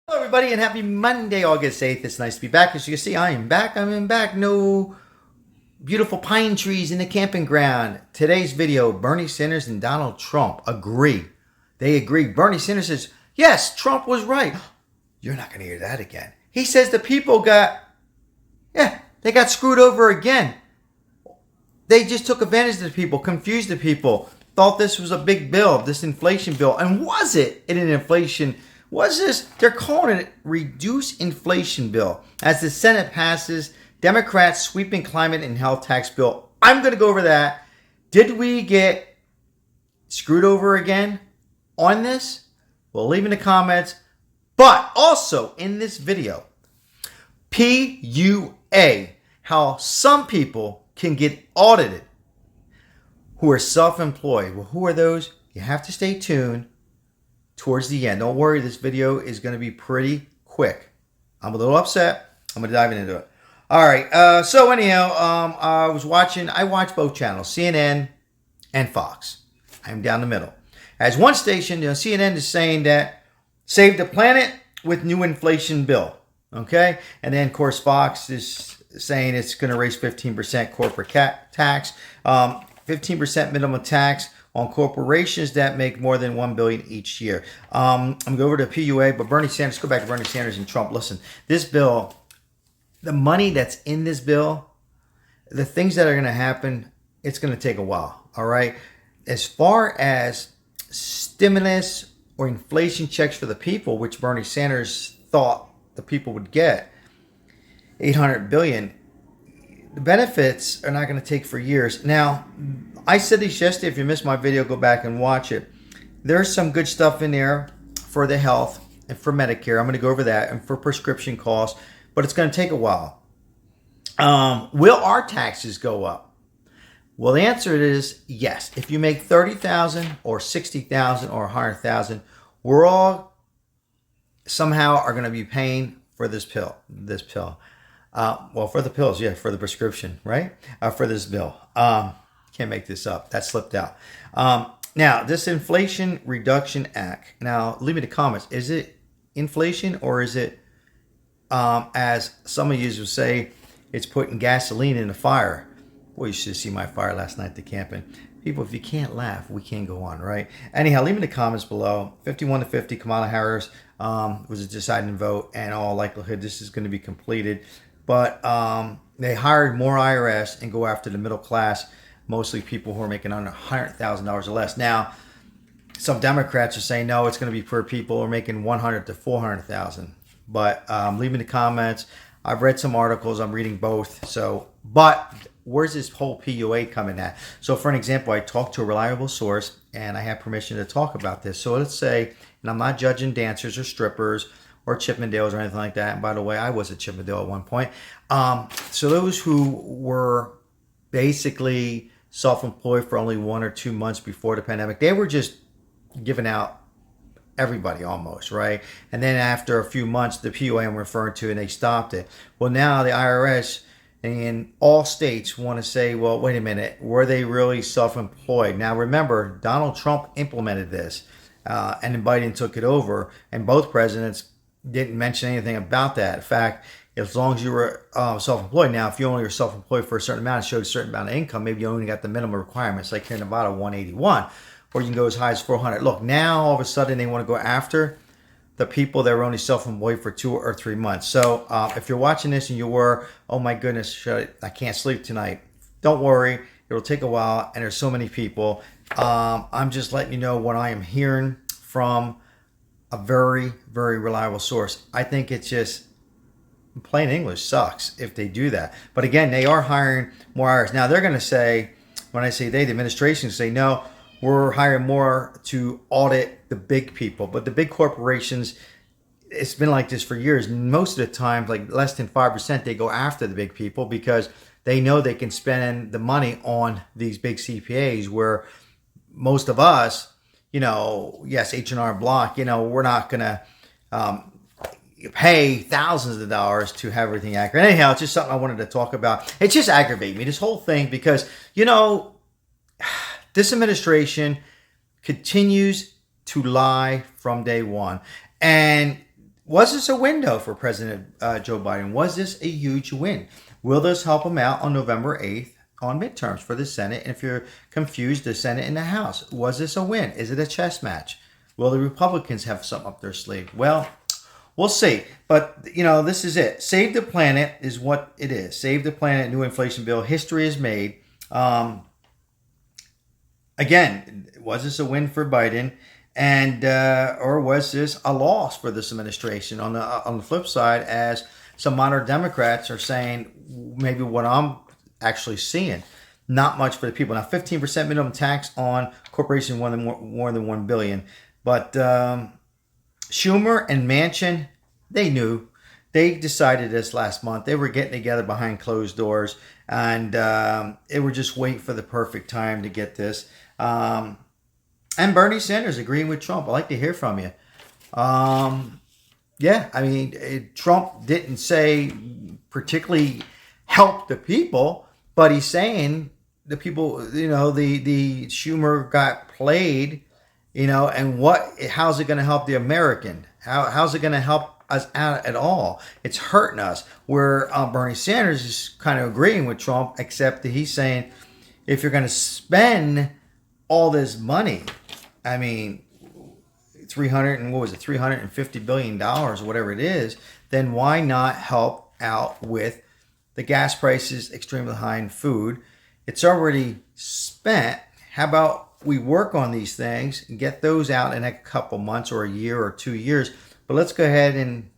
Hello, everybody, and happy Monday, August 8th. It's nice to be back. As you can see, I am back. I'm back. No beautiful pine trees in the camping ground. Today's video, Bernie Sanders and Donald Trump agree. They agree. Bernie Sanders says, yes, Trump was right. You're not going to hear that again. He says the people they got screwed over again. They just took advantage of the people, confused the people, thought this was a big bill, this inflation bill. And was it an inflation? Was this? They're calling it reduce inflation bill. As the Senate passes Democrats' sweeping climate and health tax bill. I'm going to go over that. Did we get screwed over again on this? Well, leave in the comments. But also in this video, PUA, how some people can get audited who are self-employed. Well, who are those? You have to stay tuned towards the end. Don't worry, this video is going to be pretty quick. I'm a little upset. I'm going to dive into it. All right. So anyhow, I watched both channels, CNN and Fox. I'm down the middle. As one station, CNN is saying that save the planet with new inflation bill. Okay. And then, of course, Fox is saying it's going to raise 15% corporate tax, 15% minimum tax on corporations that make more than $1 billion each year. I'm going to go over to PUA, but Bernie Sanders, go back to Bernie Sanders and Trump. Listen, this bill, the money that's in this bill, the things that are going to happen, it's going to take a while. All right. As far as stimulus or inflation checks for the people, which Bernie Sanders thought the people would get, $800 billion, the benefits are not going to take for years. Now, I said this yesterday. If you missed my video, go back and watch it. There's some good stuff in there for the health and for Medicare. I'm going to go over that, and for prescription costs, but it's going to take a while. Will our taxes go up? Well, the answer is yes. If you make $30,000 or $60,000 or $100,000, we're all somehow are going to be paying for this pill. Well, for the pills, yeah, for the prescription, right? For this bill. Can't make this up. That slipped out. Now, this Inflation Reduction Act. Now, leave me the comments. Is it inflation, or is it, as some of you would say, it's putting gasoline in the fire? Well, you should see my fire last night at the camping. People, if you can't laugh, we can't go on, right? Anyhow, leave me the comments below. 51-50, Kamala Harris was a deciding vote, and in all likelihood, this is going to be completed. But they hired more IRS and go after the middle class, mostly people who are making under $100,000 or less. Now, some Democrats are saying, no, it's going to be for people who are making $100,000 to $400,000. But leave me the comments. I've read some articles. I'm reading both. So, but where's this whole PUA coming at? So, for an example, I talked to a reliable source, and I have permission to talk about this. So let's say, and I'm not judging dancers or strippers or Chippendales or anything like that. And by the way, I was a Chippendale at one point. So those who were basically self-employed for only 1 or 2 months before the pandemic, they were just giving out everybody almost, right? And then after a few months, the PUA I'm referring to, and they stopped it. Well, now the IRS and all states want to say, well, wait a minute, were they really self-employed? Now, remember, Donald Trump implemented this, and then Biden took it over, and both presidents didn't mention anything about that. In fact, as long as you were self-employed. Now, if you only were self-employed for a certain amount, it showed a certain amount of income, maybe you only got the minimum requirements, like here in Nevada, 181, or you can go as high as 400. Look, now all of a sudden they want to go after the people that were only self-employed for 2 or 3 months. So if you're watching this and you were, oh my goodness, I can't sleep tonight, don't worry. It'll take a while, and there's so many people. I'm just letting you know what I am hearing from a very, very reliable source. I think it's just plain English sucks if they do that. But again, they are hiring more IRS. Now, they're going to say, when I say they, the administration say, no, we're hiring more to audit the big people. But the big corporations, it's been like this for years. Most of the time, like less than 5%, they go after the big people because they know they can spend the money on these big CPAs, where most of us, yes, H&R Block, we're not going to pay thousands of dollars to have everything accurate. Anyhow, it's just something I wanted to talk about. It just aggravates me, this whole thing, because, this administration continues to lie from day one. And Was this a win, though, for President Joe Biden? Was this a huge win? Will this help him out on November 8th on midterms for the Senate? And if you're confused, the Senate and the House. Was this a win? Is it a chess match? Will the Republicans have something up their sleeve? Well, we'll see. But, this is it. Save the planet is what it is. Save the planet, new inflation bill. History is made. Again, was this a win for Biden? And or was this a loss for this administration? On the flip side, as some moderate Democrats are saying, maybe what I'm actually seeing, not much for the people. Now, 15% minimum tax on corporations more than $1 billion, but Schumer and Manchin, they knew. They decided this last month. They were getting together behind closed doors, and they were just waiting for the perfect time to get this. And Bernie Sanders agreeing with Trump. I'd like to hear from you. Yeah, I mean, Trump didn't say particularly help the people, but he's saying the people, the Schumer got played, and how's it going to help the American? How's it going to help us out at all? It's hurting us. Where Bernie Sanders is kind of agreeing with Trump, except that he's saying, if you're going to spend all this money, I mean, $350 billion or whatever it is, then why not help out with the gas prices extremely high in food? It's already spent. How about we work on these things and get those out in a couple months or a year or 2 years? But let's go ahead and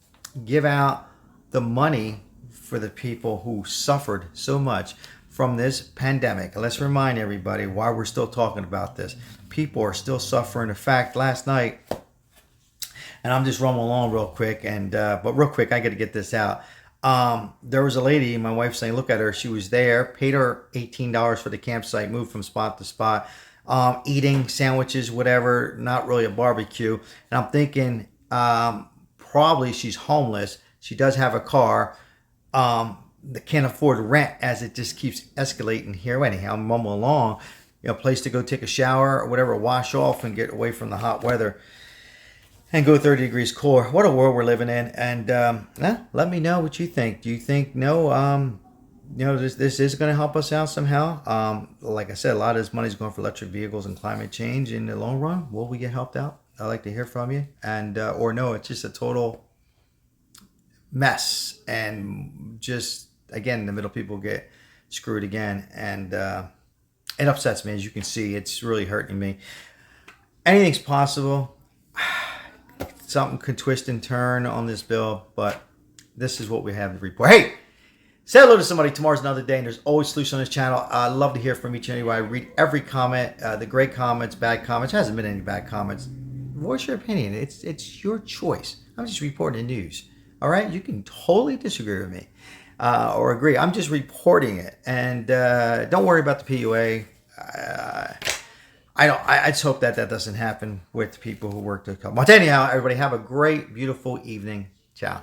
give out the money for the people who suffered so much from this pandemic. Let's remind everybody why we're still talking about this. People are still suffering. In fact, last night, and I'm just rolling along real quick, but real quick, I got to get this out. There was a lady, my wife's saying, look at her. She was there, paid her $18 for the campsite, moved from spot to spot, eating sandwiches, whatever, not really a barbecue. And I'm thinking, probably she's homeless. She does have a car. That can't afford rent, as it just keeps escalating here. Anyhow, I'm mumbling along. A place to go take a shower or whatever, wash off and get away from the hot weather and go 30 degrees cooler. What a world we're living in. And let me know what you think. Do you think this is going to help us out somehow? Like I said, a lot of this money is going for electric vehicles and climate change. In the long run, will we get helped out? I'd like to hear from you. And or no, it's just a total mess, and just again, the middle people get screwed again, and it upsets me. As you can see, it's really hurting me. Anything's possible. Something could twist and turn on this bill, but this is what we have to report. Hey, say hello to somebody. Tomorrow's another day, and there's always solutions on this channel. I love to hear from each and every one. I read every comment, the great comments, bad comments. There hasn't been any bad comments. Voice your opinion. It's your choice. I'm just reporting the news. All right, you can totally disagree with me or agree. I'm just reporting it, and don't worry about the PUA. I just hope that doesn't happen with people who work to come. But anyhow, everybody have a great, beautiful evening. Ciao.